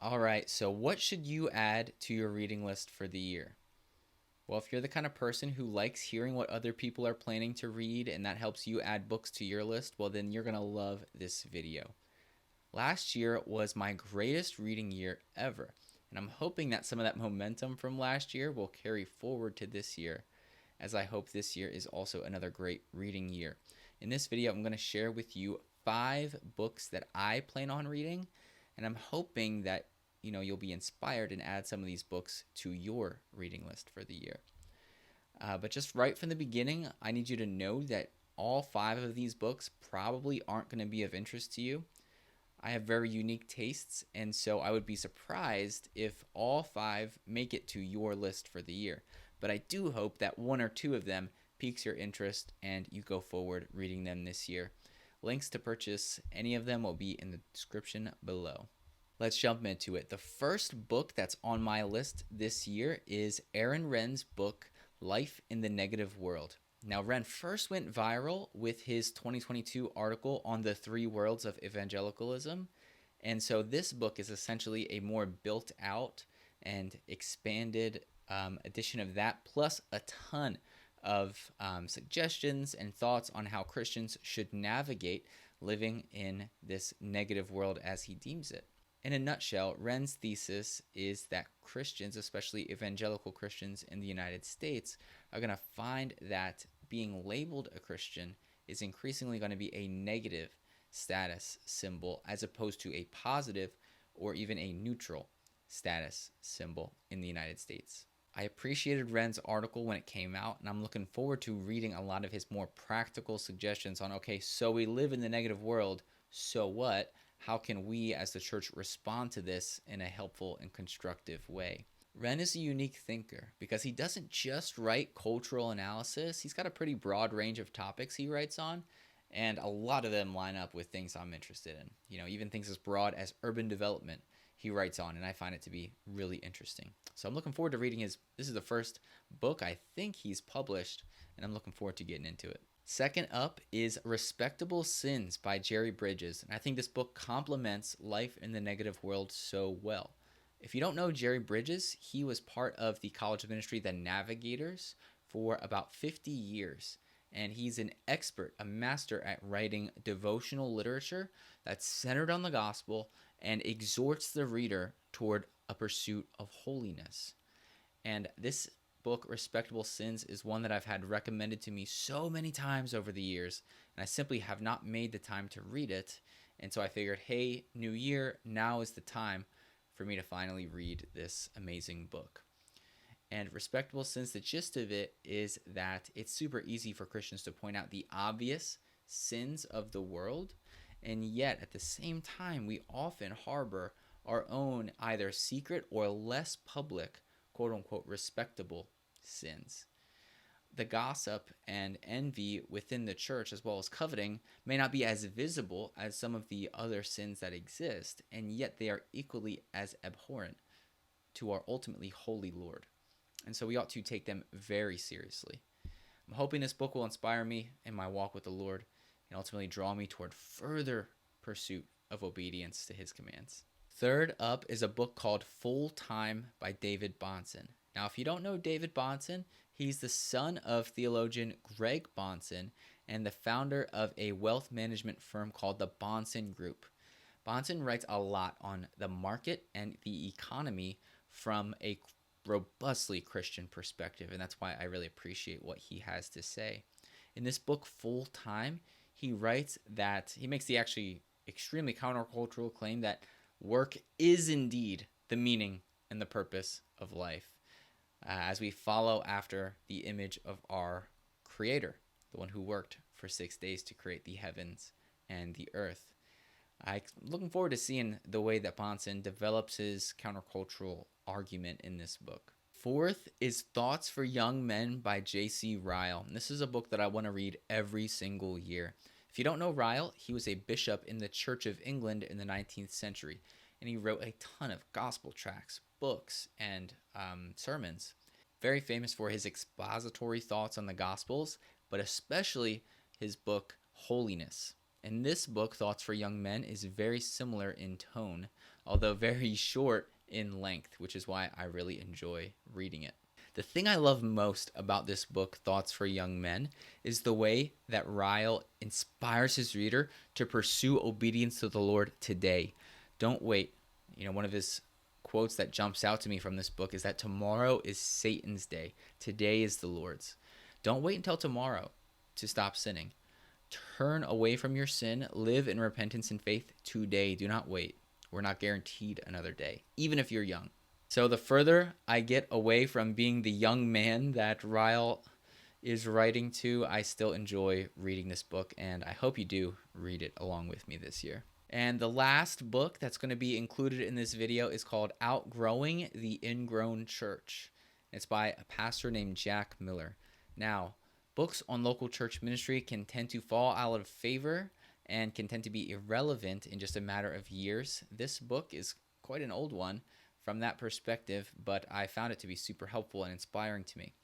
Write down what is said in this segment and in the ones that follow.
All right, so what should you add to your reading list for the year? Well, if you're the kind of person who likes hearing what other people are planning to read and that helps you add books to your list, well, then you're going to love this video. Last year was my greatest reading year ever, and I'm hoping that some of that momentum from last year will carry forward to this year, as I hope this year is also another great reading year. In this video, I'm going to share with you 5 books that I plan on reading, and I'm hoping that you'll be inspired and add some of these books to your reading list for the year. But just right from the beginning, I need you to know that all 5 of these books probably aren't going to be of interest to you. I have very unique tastes, and so I would be surprised if all 5 make it to your list for the year. But I do hope that 1 or 2 of them piques your interest and you go forward reading them this year. Links to purchase any of them will be in the description below. Let's jump into it. The first book that's on my list this year is Aaron Renn's book, Life in the Negative World. Now, Renn first went viral with his 2022 article on the 3 worlds of evangelicalism. And so this book is essentially a more built out and expanded edition of that, plus a ton of suggestions and thoughts on how Christians should navigate living in this negative world as he deems it. In a nutshell, Renn's thesis is that Christians, especially evangelical Christians in the United States, are going to find that being labeled a Christian is increasingly going to be a negative status symbol as opposed to a positive or even a neutral status symbol in the United States. I appreciated Renn's article when it came out, and I'm looking forward to reading a lot of his more practical suggestions on, okay, so we live in the negative world, so what? How can we as the church respond to this in a helpful and constructive way? Renn is a unique thinker because he doesn't just write cultural analysis. He's got a pretty broad range of topics he writes on, and a lot of them line up with things I'm interested in. Even things as broad as urban development he writes on, and I find it to be really interesting. So I'm looking forward to reading this is the first book I think he's published, and I'm looking forward to getting into it. Second up is Respectable Sins by Jerry Bridges, and I think this book complements Life in the Negative World so well. If you don't know Jerry Bridges, he was part of the college ministry The Navigators for about 50 years, and he's an expert, a master at writing devotional literature that's centered on the gospel and exhorts the reader toward a pursuit of holiness. And this book, Respectable Sins, is one that I've had recommended to me so many times over the years, and I simply have not made the time to read it. And so I figured, hey, new year, now is the time for me to finally read this amazing book. And Respectable Sins, the gist of it is that it's super easy for Christians to point out the obvious sins of the world, and yet at the same time, we often harbor our own either secret or less public, quote-unquote, respectable sins. The gossip and envy within the church, as well as coveting, may not be as visible as some of the other sins that exist, and yet they are equally as abhorrent to our ultimately holy Lord. And so we ought to take them very seriously. I'm hoping this book will inspire me in my walk with the Lord and ultimately draw me toward further pursuit of obedience to his commands. Third up is a book called Fulltime by David Bahnsen. Now, if you don't know David Bahnsen, he's the son of theologian Greg Bahnsen and the founder of a wealth management firm called the Bahnsen Group. Bahnsen writes a lot on the market and the economy from a robustly Christian perspective, and that's why I really appreciate what he has to say. In this book, Fulltime, he writes that he makes the actually extremely countercultural claim that work is indeed the meaning and the purpose of life, as we follow after the image of our Creator, the one who worked for 6 days to create the heavens and the earth. I'm looking forward to seeing the way that Bahnsen develops his countercultural argument in this book. Fourth is Thoughts for Young Men by J.C. Ryle. And this is a book that I want to read every single year. If you don't know Ryle, he was a bishop in the Church of England in the 19th century, and he wrote a ton of gospel tracts, books, and sermons. Very famous for his expository thoughts on the Gospels, but especially his book, Holiness. And this book, Thoughts for Young Men, is very similar in tone, although very short in length, which is why I really enjoy reading it. The thing I love most about this book, Thoughts for Young Men, is the way that Ryle inspires his reader to pursue obedience to the Lord today. Don't wait. One of his quotes that jumps out to me from this book is that tomorrow is Satan's day. Today is the Lord's. Don't wait until tomorrow to stop sinning. Turn away from your sin. Live in repentance and faith today. Do not wait. We're not guaranteed another day, even if you're young. So the further I get away from being the young man that Ryle is writing to, I still enjoy reading this book, and I hope you do read it along with me this year. And the last book that's going to be included in this video is called Outgrowing the Ingrown Church. It's by a pastor named Jack Miller. Now, books on local church ministry can tend to fall out of favor and can tend to be irrelevant in just a matter of years. This book is quite an old one from that perspective, but I found it to be super helpful and inspiring to me.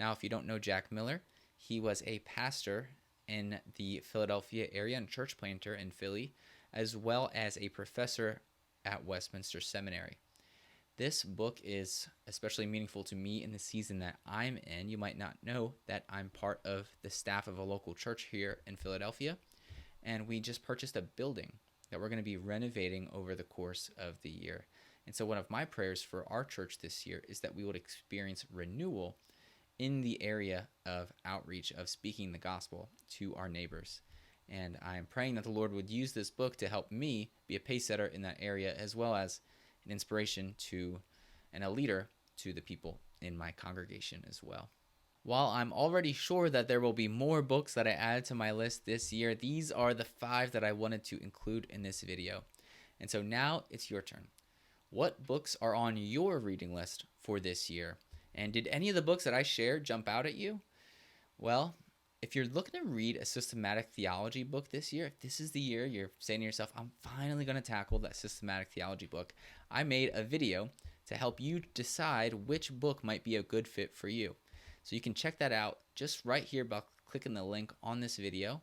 Now, if you don't know Jack Miller, he was a pastor in the Philadelphia area and church planter in Philly, as well as a professor at Westminster Seminary. This book is especially meaningful to me in the season that I'm in. You might not know that I'm part of the staff of a local church here in Philadelphia, and we just purchased a building that we're going to be renovating over the course of the year. And so one of my prayers for our church this year is that we would experience renewal in the area of outreach, of speaking the gospel to our neighbors. And I am praying that the Lord would use this book to help me be a pace setter in that area, as well as an inspiration to and a leader to the people in my congregation as well. While I'm already sure that there will be more books that I add to my list this year, these are the 5 that I wanted to include in this video. And so now it's your turn. What books are on your reading list for this year? And did any of the books that I shared jump out at you? Well, if you're looking to read a systematic theology book this year, if this is the year you're saying to yourself, I'm finally going to tackle that systematic theology book, I made a video to help you decide which book might be a good fit for you. So you can check that out just right here by clicking the link on this video.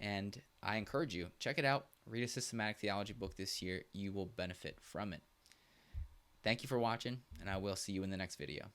And I encourage you, check it out. Read a systematic theology book this year. You will benefit from it. Thank you for watching, and I will see you in the next video.